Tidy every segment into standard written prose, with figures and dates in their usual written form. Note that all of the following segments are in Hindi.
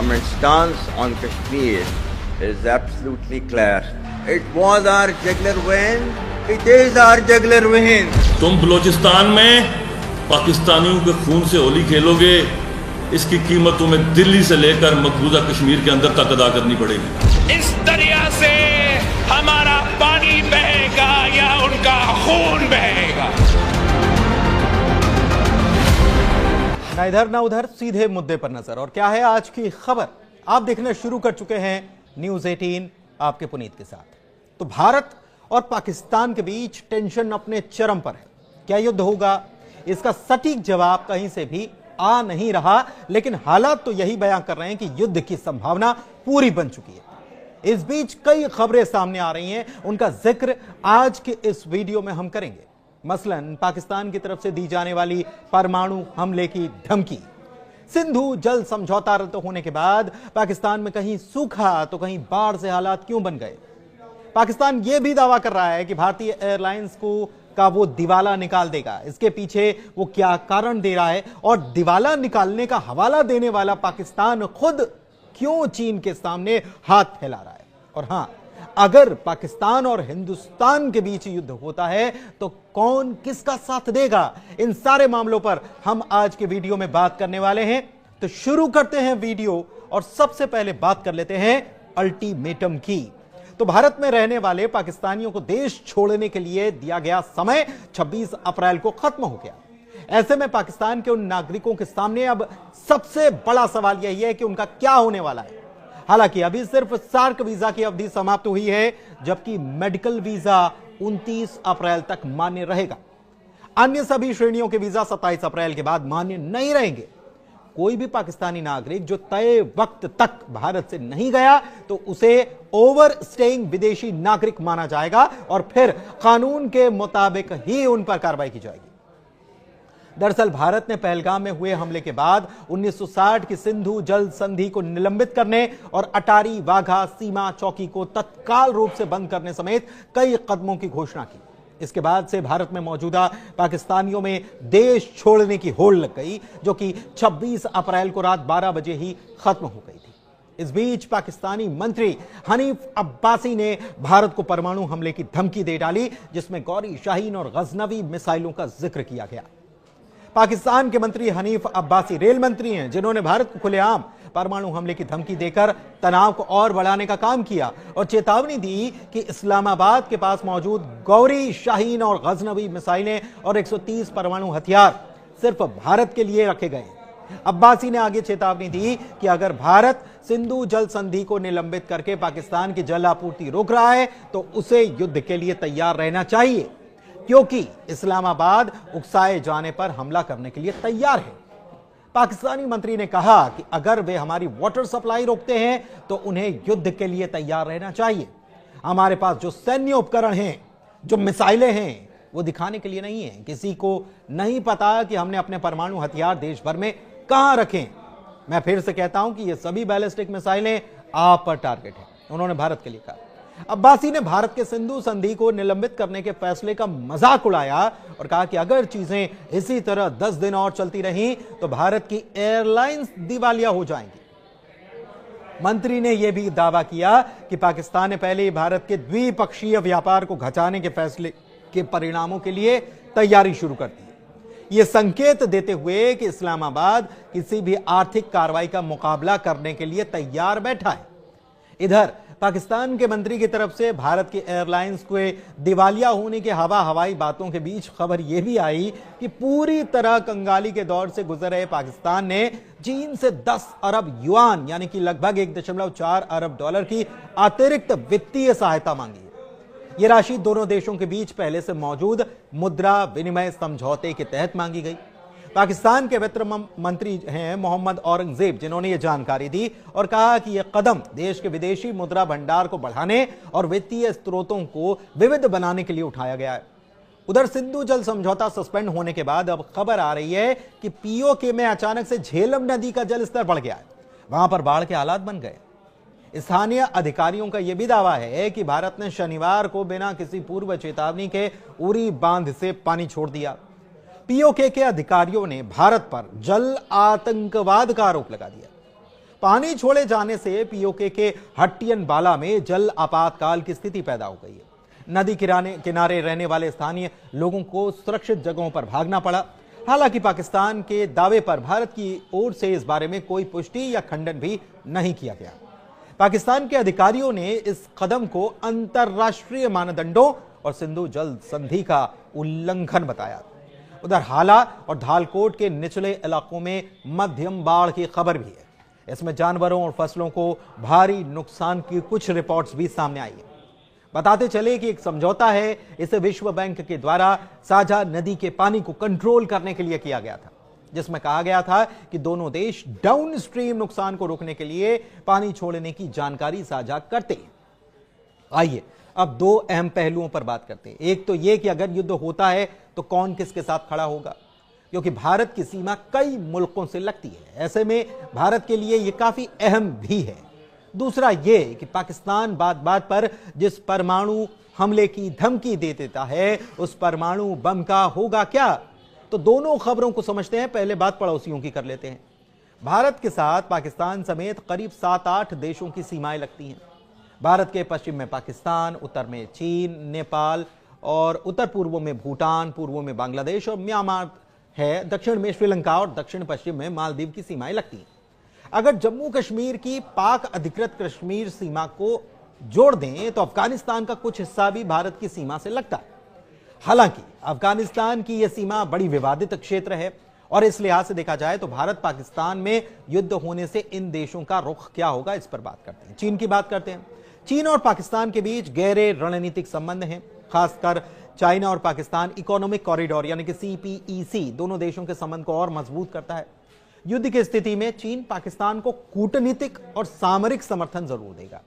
government's stance on Kashmir is absolutely clear. It was our jugular vein. It is our jugular vein. तुम बलोचिस्तान में पाकिस्तानियों के खून से होली खेलोगे, इसकी कीमत तुम्हें दिल्ली से लेकर मकबूजा कश्मीर के अंदर तक अदा करनी पड़ेगी। इस दरिया से हमारा पानी बहेगा या उनका खून बहेगा। ना इधर ना उधर, सीधे मुद्दे पर नजर। और क्या है आज की खबर, आप देखना शुरू कर चुके हैं न्यूज 18 आपके पुनीत के साथ। तो भारत और पाकिस्तान के बीच टेंशन अपने चरम पर है। क्या युद्ध होगा, इसका सटीक जवाब कहीं से भी आ नहीं रहा, लेकिन हालात तो यही बयां कर रहे हैं कि युद्ध की संभावना पूरी बन चुकी है। इस बीच कई खबरें सामने आ रही हैं, उनका जिक्र आज के इस वीडियो में हम करेंगे। मसलन पाकिस्तान की तरफ से दी जाने वाली परमाणु हमले की धमकी, सिंधु जल समझौता रद्द होने के बाद पाकिस्तान में कहीं सूखा तो कहीं बाढ़ से हालात क्यों बन गए। पाकिस्तान यह भी दावा कर रहा है कि भारतीय एयरलाइंस का वो दिवाला निकाल देगा। इसके पीछे वो क्या कारण दे रहा है, और दिवाला निकालने का हवाला देने वाला पाकिस्तान खुद क्यों चीन के सामने हाथ फैला रहा है। और हां, अगर पाकिस्तान और हिंदुस्तान के बीच युद्ध होता है तो कौन किसका साथ देगा, इन सारे मामलों पर हम आज के वीडियो में बात करने वाले हैं। तो शुरू करते हैं वीडियो, और सबसे पहले बात कर लेते हैं अल्टीमेटम की। तो भारत में रहने वाले पाकिस्तानियों को देश छोड़ने के लिए दिया गया समय 26 अप्रैल को खत्म हो गया। ऐसे में पाकिस्तान के उन नागरिकों के सामने अब सबसे बड़ा सवाल यही है कि उनका क्या होने वाला है। हालांकि अभी सिर्फ सार्क वीजा की अवधि समाप्त हुई है, जबकि मेडिकल वीजा 29 अप्रैल तक मान्य रहेगा। अन्य सभी श्रेणियों के वीजा 27 अप्रैल के बाद मान्य नहीं रहेंगे। कोई भी पाकिस्तानी नागरिक जो तय वक्त तक भारत से नहीं गया तो उसे ओवर स्टेइंग विदेशी नागरिक माना जाएगा, और फिर कानून के मुताबिक ही उन पर कार्रवाई की जाएगी। दरअसल भारत ने पहलगाम में हुए हमले के बाद 1960 की सिंधु जल संधि को निलंबित करने और अटारी वाघा सीमा चौकी को तत्काल रूप से बंद करने समेत कई कदमों की घोषणा की। इसके बाद से भारत में मौजूदा पाकिस्तानियों में देश छोड़ने की होड़ लग गई, जो कि 26 अप्रैल को रात 12 बजे ही खत्म हो गई थी। इस बीच पाकिस्तानी मंत्री हनीफ अब्बासी ने भारत को परमाणु हमले की धमकी दे डाली, जिसमें गौरी शाहीन और गजनवी मिसाइलों का जिक्र किया गया। पाकिस्तान के मंत्री हनीफ अब्बासी रेल मंत्री हैं, जिन्होंने भारत को खुलेआम परमाणु हमले की धमकी देकर तनाव को और बढ़ाने का काम किया और चेतावनी दी कि इस्लामाबाद के पास मौजूद गौरी शाहीन और गजनवी मिसाइलें और 130 परमाणु हथियार सिर्फ भारत के लिए रखे गए। अब्बासी ने आगे चेतावनी दी कि अगर भारत सिंधु जल संधि को निलंबित करके पाकिस्तान की जल आपूर्ति रोक रहा है तो उसे युद्ध के लिए तैयार रहना चाहिए, क्योंकि इस्लामाबाद उकसाए जाने पर हमला करने के लिए तैयार है। पाकिस्तानी मंत्री ने कहा कि अगर वे हमारी वाटर सप्लाई रोकते हैं तो उन्हें युद्ध के लिए तैयार रहना चाहिए। हमारे पास जो सैन्य उपकरण हैं, जो मिसाइलें हैं, वो दिखाने के लिए नहीं है। किसी को नहीं पता कि हमने अपने परमाणु हथियार देश भर में कहां रखे। मैं फिर से कहता हूं कि ये सभी बैलिस्टिक मिसाइलें आप पर टारगेट है, उन्होंने भारत के लिए कहा। अब्बासी ने भारत के सिंधु संधि को निलंबित करने के फैसले का मजाक उड़ाया और कहा कि अगर चीजें इसी तरह 10 दिन और चलती रहीं तो भारत की एयरलाइंस दिवालिया हो जाएंगी। मंत्री ने यह भी दावा किया कि पाकिस्तान ने पहले ही भारत के द्विपक्षीय व्यापार को घटाने के फैसले के परिणामों के लिए तैयारी शुरू कर दी, यह संकेत देते हुए कि इस्लामाबाद किसी भी आर्थिक कार्रवाई का मुकाबला करने के लिए तैयार बैठा है। इधर पाकिस्तान के मंत्री की तरफ से भारत की एयरलाइंस को दिवालिया होने के हवाई बातों के बीच खबर यह भी आई कि पूरी तरह कंगाली के दौर से गुजर रहे पाकिस्तान ने चीन से 10 अरब युआन यानी कि लगभग 1.4 अरब डॉलर की अतिरिक्त वित्तीय सहायता मांगी है। यह राशि दोनों देशों के बीच पहले से मौजूद मुद्रा विनिमय समझौते के तहत मांगी गई। पाकिस्तान के वित्त मंत्री हैं मोहम्मद औरंगजेब, जिन्होंने यह जानकारी दी और कहा कि यह कदम देश के विदेशी मुद्रा भंडार को बढ़ाने और वित्तीय स्रोतों को विविध बनाने के लिए उठाया गया है। उधर सिंधु जल समझौता सस्पेंड होने के बाद अब खबर आ रही है कि पीओके में अचानक से झेलम नदी का जल स्तर बढ़ गया है, वहां पर बाढ़ के हालात बन गए। स्थानीय अधिकारियों का यह भी दावा है कि भारत ने शनिवार को बिना किसी पूर्व चेतावनी के उरी बांध से पानी छोड़ दिया। पीओके के अधिकारियों ने भारत पर जल आतंकवाद का आरोप लगा दिया। पानी छोड़े जाने से पीओके के हट्टियन बाला में जल आपातकाल की स्थिति पैदा हो गई है। नदी किनारे रहने वाले स्थानीय लोगों को सुरक्षित जगहों पर भागना पड़ा। हालांकि पाकिस्तान के दावे पर भारत की ओर से इस बारे में कोई पुष्टि या खंडन भी नहीं किया गया। पाकिस्तान के अधिकारियों ने इस कदम को अंतर्राष्ट्रीय मानदंडों और सिंधु जल संधि का उल्लंघन बताया। उधर हाला और धालकोट के निचले इलाकों में मध्यम बाढ़ की खबर भी है। इसमें जानवरों और फसलों को भारी नुकसान की कुछ रिपोर्ट्स भी सामने आई है। बताते चले कि एक समझौता है, इसे विश्व बैंक के द्वारा साझा नदी के पानी को कंट्रोल करने के लिए किया गया था, जिसमें कहा गया था कि दोनों देश डाउनस्ट्रीम नुकसान को रोकने के लिए पानी छोड़ने की जानकारी साझा करते हैं। आइए अब दो अहम पहलुओं पर बात करते हैं। एक तो यह कि अगर युद्ध होता है तो कौन किसके साथ खड़ा होगा, क्योंकि भारत की सीमा कई मुल्कों से लगती है। ऐसे में भारत के लिए यह काफी अहम भी है। दूसरा यह कि पाकिस्तान बात बात पर जिस परमाणु हमले की धमकी दे देता है, उस परमाणु बम का होगा क्या। तो दोनों खबरों को समझते हैं। पहले बात पड़ोसियों की कर लेते हैं। भारत के साथ पाकिस्तान समेत करीब 7-8 देशों की सीमाएं लगती हैं। भारत के पश्चिम में पाकिस्तान, उत्तर में चीन, नेपाल और उत्तर पूर्व में भूटान, पूर्व में बांग्लादेश और म्यांमार है। दक्षिण में श्रीलंका और दक्षिण पश्चिम में मालदीव की सीमाएं लगती हैं। अगर जम्मू कश्मीर की पाक अधिकृत कश्मीर सीमा को जोड़ दें तो अफगानिस्तान का कुछ हिस्सा भी भारत की सीमा से लगता है। हालांकि अफगानिस्तान की यह सीमा बड़ी विवादित क्षेत्र है और इस लिहाज से देखा जाए तो भारत पाकिस्तान में युद्ध होने से इन देशों का रुख क्या होगा, इस पर बात करते हैं। चीन की बात करते हैं। चीन और पाकिस्तान के बीच गहरे रणनीतिक संबंध हैं। खासकर चाइना और पाकिस्तान इकोनॉमिक कॉरिडोर यानी कि CPEC दोनों देशों के संबंध को और मजबूत करता है। युद्ध की स्थिति में चीन पाकिस्तान को कूटनीतिक और सामरिक समर्थन जरूर देगा,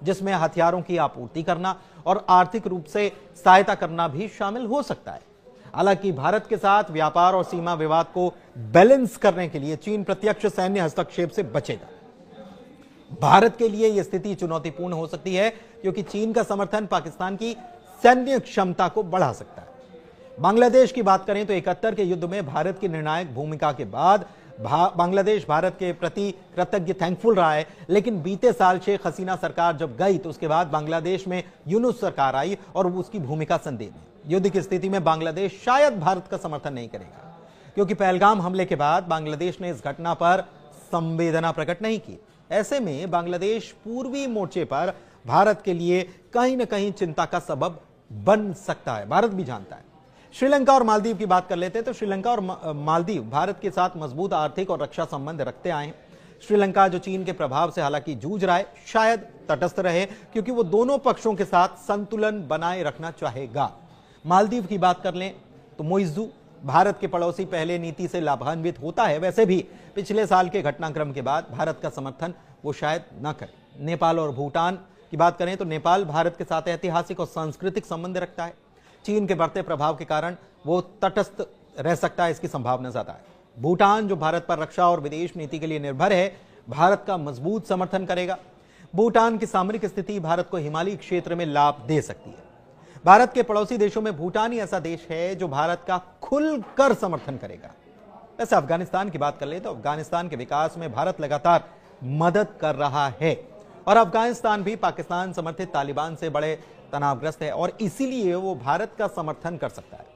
जिसमें हथियारों की आपूर्ति करना और आर्थिक रूप से सहायता करना भी शामिल हो सकता है। हालांकि भारत के साथ व्यापार और सीमा विवाद को बैलेंस करने के लिए चीन प्रत्यक्ष सैन्य हस्तक्षेप से बचेगा। भारत के लिए यह स्थिति चुनौतीपूर्ण हो सकती है, क्योंकि चीन का समर्थन पाकिस्तान की सैन्य क्षमता को बढ़ा सकता है। बांग्लादेश की बात करें तो 71 के युद्ध में भारत की निर्णायक भूमिका के बाद बांग्लादेश भारत के प्रति कृतज्ञ थैंकफुल रहा है। लेकिन बीते साल शेख हसीना सरकार जब गई तो उसके बाद बांग्लादेश में यूनुस सरकार आई और उसकी भूमिका संदेह में। युद्ध की स्थिति में बांग्लादेश शायद भारत का समर्थन नहीं करेगा, क्योंकि पहलगाम हमले के बाद बांग्लादेश ने इस घटना पर संवेदना प्रकट नहीं की। ऐसे में बांग्लादेश पूर्वी मोर्चे पर भारत के लिए कहीं ना कहीं चिंता का सबब बन सकता है, भारत भी जानता है। श्रीलंका और मालदीव की बात कर लेते हैं तो श्रीलंका और मालदीव भारत के साथ मजबूत आर्थिक और रक्षा संबंध रखते आए हैं। श्रीलंका जो चीन के प्रभाव से हालांकि जूझ रहा है, शायद तटस्थ रहे, क्योंकि वो दोनों पक्षों के साथ संतुलन बनाए रखना चाहेगा। मालदीव की बात कर लें तो मुइज़्ज़ू भारत के पड़ोसी पहले नीति से लाभान्वित होता है। वैसे भी पिछले साल के घटनाक्रम के बाद भारत का समर्थन वो शायद न करे। नेपाल और भूटान की बात करें तो नेपाल भारत के साथ ऐतिहासिक और सांस्कृतिक संबंध रखता है। चीन के बढ़ते प्रभाव के कारण वो तटस्थ रह सकता है, इसकी संभावना ज्यादा है। भूटान जो भारत पर रक्षा और विदेश नीति के लिए निर्भर है, भारत का मजबूत समर्थन करेगा। भूटान की सामरिक स्थिति भारत को हिमालयी क्षेत्र में लाभ दे सकती है। भारत के पड़ोसी देशों में भूटान ही ऐसा देश है जो भारत का खुलकर समर्थन करेगा। वैसे अफगानिस्तान की बात कर ले तो अफगानिस्तान के विकास में भारत लगातार मदद कर रहा है और अफगानिस्तान भी पाकिस्तान समर्थित तालिबान से बड़े तनावग्रस्त है और इसीलिए वो भारत का समर्थन कर सकता है।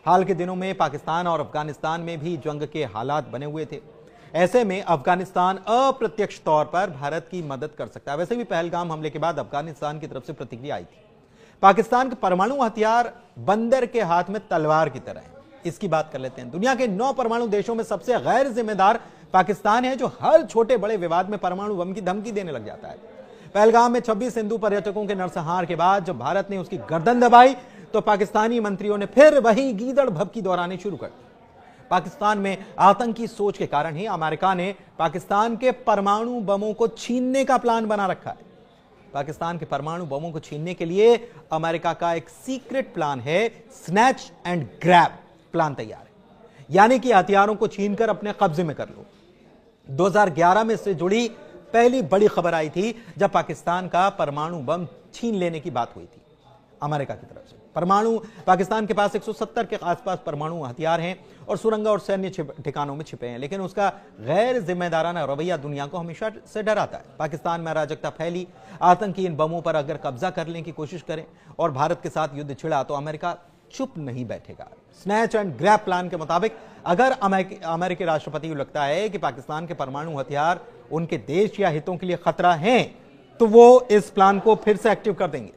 हाल के दिनों में पाकिस्तान और अफगानिस्तान में भी जंग के हालात बने हुए थे। ऐसे में अफगानिस्तान अप्रत्यक्ष तौर पर भारत की मदद कर सकता है। वैसे भी पहलगाम हमले के बाद अफगानिस्तान की तरफ से प्रतिक्रिया आई थी। पाकिस्तान के परमाणु हथियार बंदर के हाथ में तलवार की तरह है, इसकी बात कर लेते हैं। दुनिया के 9 परमाणु देशों में सबसे गैर जिम्मेदार पाकिस्तान है, जो हर छोटे बड़े विवाद में परमाणु बम की धमकी देने लग जाता है। पहलगाम में 26 हिंदू पर्यटकों के नरसंहार के बाद जब भारत ने उसकी गर्दन दबाई तो पाकिस्तानी मंत्रियों ने फिर वही गीदड़ भभकी दोहराने शुरू कर दी। पाकिस्तान में आतंकी सोच के कारण ही अमेरिका ने पाकिस्तान के परमाणु बमों को छीनने का प्लान बना रखा है। पाकिस्तान के परमाणु बमों को छीनने के लिए अमेरिका का एक सीक्रेट प्लान है, स्नैच एंड ग्रैब प्लान तैयार है, यानी कि हथियारों को छीनकर अपने कब्जे में कर लो। 2011 में इससे जुड़ी पहली बड़ी खबर आई थी जब पाकिस्तान का परमाणु बम छीन लेने की बात हुई थी अमेरिका की तरफ से। पाकिस्तान के पास 170 के आसपास परमाणु हथियार हैं और सुरंग और सैन्य ठिकानों में छिपे हैं, लेकिन उसका गैर जिम्मेदाराना रवैया दुनिया को हमेशा से डराता है। पाकिस्तान में अराजकता फैली, आतंकी इन बमों पर अगर कब्जा करने की कोशिश करें और भारत के साथ युद्ध छिड़ा तो अमेरिका चुप नहीं बैठेगा। स्नैच एंड ग्रैब प्लान के मुताबिक अगर अमेरिकी राष्ट्रपति को लगता है कि पाकिस्तान के परमाणु हथियार उनके देश या हितों के लिए खतरा हैं, तो वो इस प्लान को फिर से एक्टिव कर देंगे।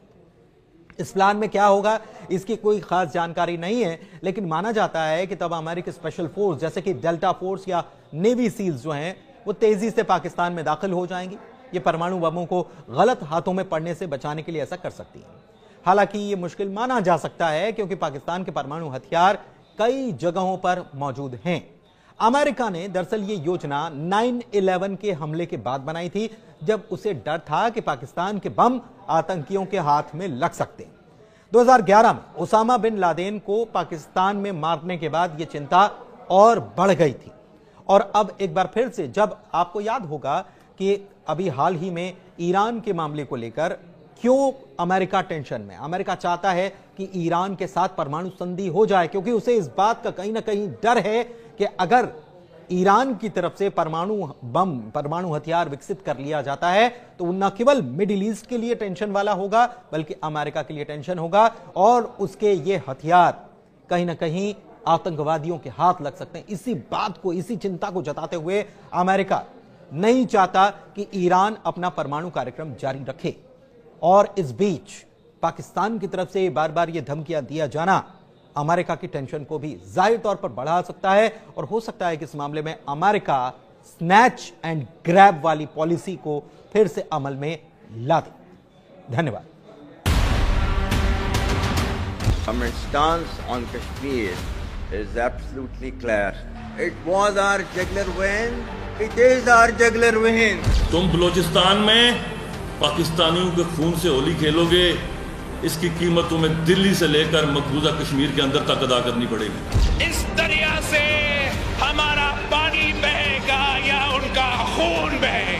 इस प्लान में क्या होगा इसकी कोई खास जानकारी नहीं है, लेकिन माना जाता है कि तब अमेरिकी स्पेशल फोर्स जैसे कि डेल्टा फोर्स या नेवी सील्स जो हैं वो तेजी से पाकिस्तान में दाखिल हो जाएंगी। ये परमाणु बमों को गलत हाथों में पड़ने से बचाने के लिए ऐसा कर सकती है। हालांकि ये मुश्किल माना जा सकता है क्योंकि पाकिस्तान के परमाणु हथियार कई जगहों पर मौजूद हैं। अमेरिका ने दरअसल ये योजना 9/11 के हमले के बाद बनाई थी, जब उसे डर था कि पाकिस्तान के बम आतंकियों के हाथ में लग सकते हैं। 2011 में ओसामा बिन लादेन को पाकिस्तान में मारने के बाद यह चिंता और बढ़ गई थी। और अब एक बार फिर से, जब आपको याद होगा कि अभी हाल ही में ईरान के मामले को लेकर क्यों अमेरिका टेंशन में, अमेरिका चाहता है कि ईरान के साथ परमाणु संधि हो जाए क्योंकि उसे इस बात का कहीं ना कहीं डर है कि अगर ईरान की तरफ से परमाणु हथियार विकसित कर लिया जाता है तो न केवल मिडिल ईस्ट के लिए टेंशन वाला होगा बल्कि अमेरिका के लिए टेंशन होगा और उसके ये हथियार कहीं ना कहीं आतंकवादियों के हाथ लग सकते हैं। इसी बात को, इसी चिंता को जताते हुए अमेरिका नहीं चाहता कि ईरान अपना परमाणु कार्यक्रम जारी रखे। और इस बीच पाकिस्तान की तरफ से बार बार यह धमकियां दिया जाना अमेरिका की टेंशन को भी जाहिर तौर पर बढ़ा सकता है और हो सकता है कि इस मामले में अमेरिका स्नैच एंड ग्रैब वाली पॉलिसी को फिर से अमल में ला दे। धन्यवाद। Our stance on Kashmir is absolutely clear. It was our jugular vein. It is our jugular vein. तुम बलूचिस्तान में पाकिस्तानियों के खून से होली खेलोगे, इसकी कीमत तुम्हें दिल्ली से लेकर मकबूजा कश्मीर के अंदर तक अदा करनी पड़ेगी। इस दरिया से हमारा पानी बहेगा या उनका खून बहेगा।